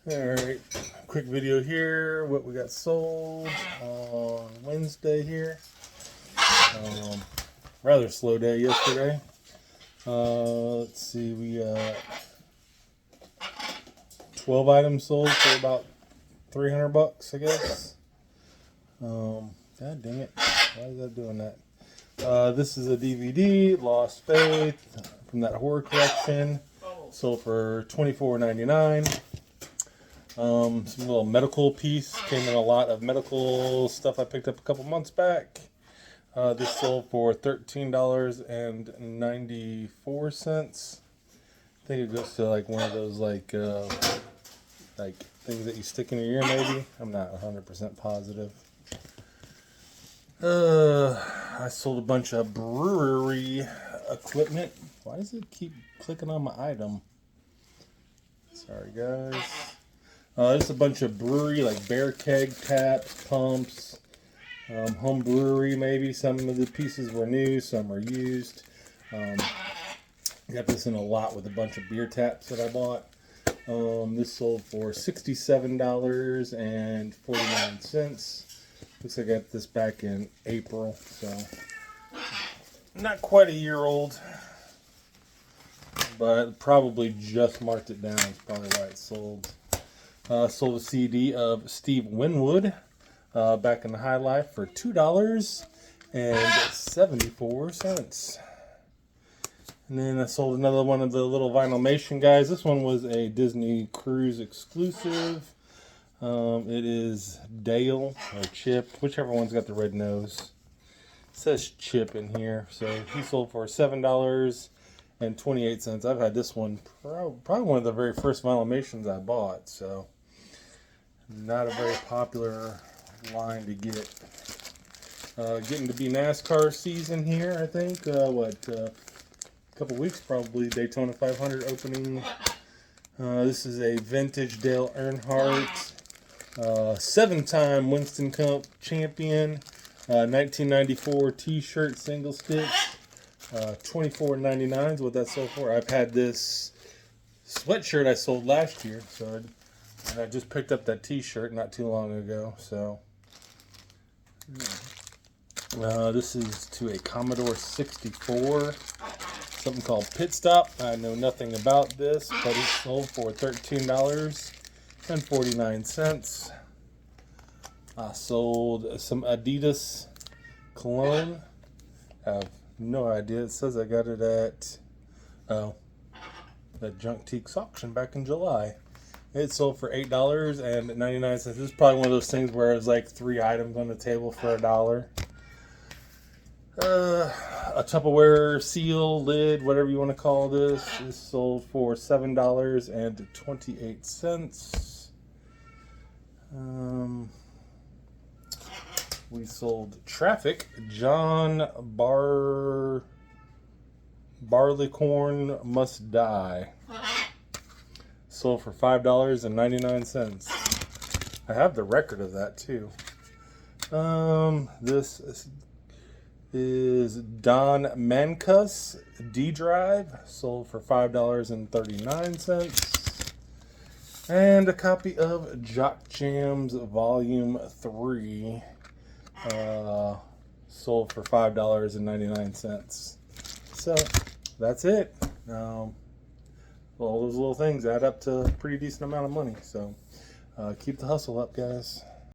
Alright, quick video here, what we got sold on Wednesday here. Rather slow day yesterday. Let's see, we got 12 items sold for about 300 bucks, I guess. God dang it, why is that doing that? This is a DVD, Lost Faith, from that horror collection. Sold for $24.99. Some little medical piece. Came in a lot of medical stuff I picked up a couple months back. This sold for $13.94. I think it goes to like one of those like things that you stick in your ear maybe. I'm not 100% positive. I sold a bunch of brewery equipment. Why does it keep clicking on my item? Sorry guys. Just a bunch of brewery, like bear keg taps, pumps, home brewery maybe. Some of the pieces were new, some are used. Got this in a lot with a bunch of beer taps that I bought. This sold for $67.49. Looks like I got this back in April, so not quite a year old. But probably just marked it down. That's probably why it sold. Sold a CD of Steve Winwood back in the High Life for $2.74. And then I sold another one of the little Vinylmation guys. This one was a Disney Cruise exclusive. It is Dale or Chip, whichever one's got the red nose. It says Chip in here. So he sold for $7.28. I've had this one probably one of the very first Vinylmations I bought, so not a very popular line to get. Getting to be NASCAR season here, I think. A couple weeks probably. Daytona 500 opening. This is a vintage Dale Earnhardt, 7-time Winston Cup champion, 1994 T-shirt single stitch. $24.99 is what that sold for. I've had this sweatshirt I sold last year, and I just picked up that T-shirt not too long ago. So this is to a Commodore 64, something called Pit Stop. I know nothing about this, but it sold for $13.49. I sold some Adidas cologne. No idea. It says I got it at that Junk Teaks auction back in July. It sold for $8.99. This is probably one of those things where it was like 3 items on the table for $1. A Tupperware seal, lid, whatever you want to call this, is sold for $7.28. We sold Traffic, John Barleycorn Must Die. Sold for $5.99. I have the record of that too. This is Don Mancus D-Drive. Sold for $5.39. And a copy of Jock Jams Volume 3. Sold for $5.99. So that's it. All those little things add up to a pretty decent amount of money. So keep the hustle up, guys.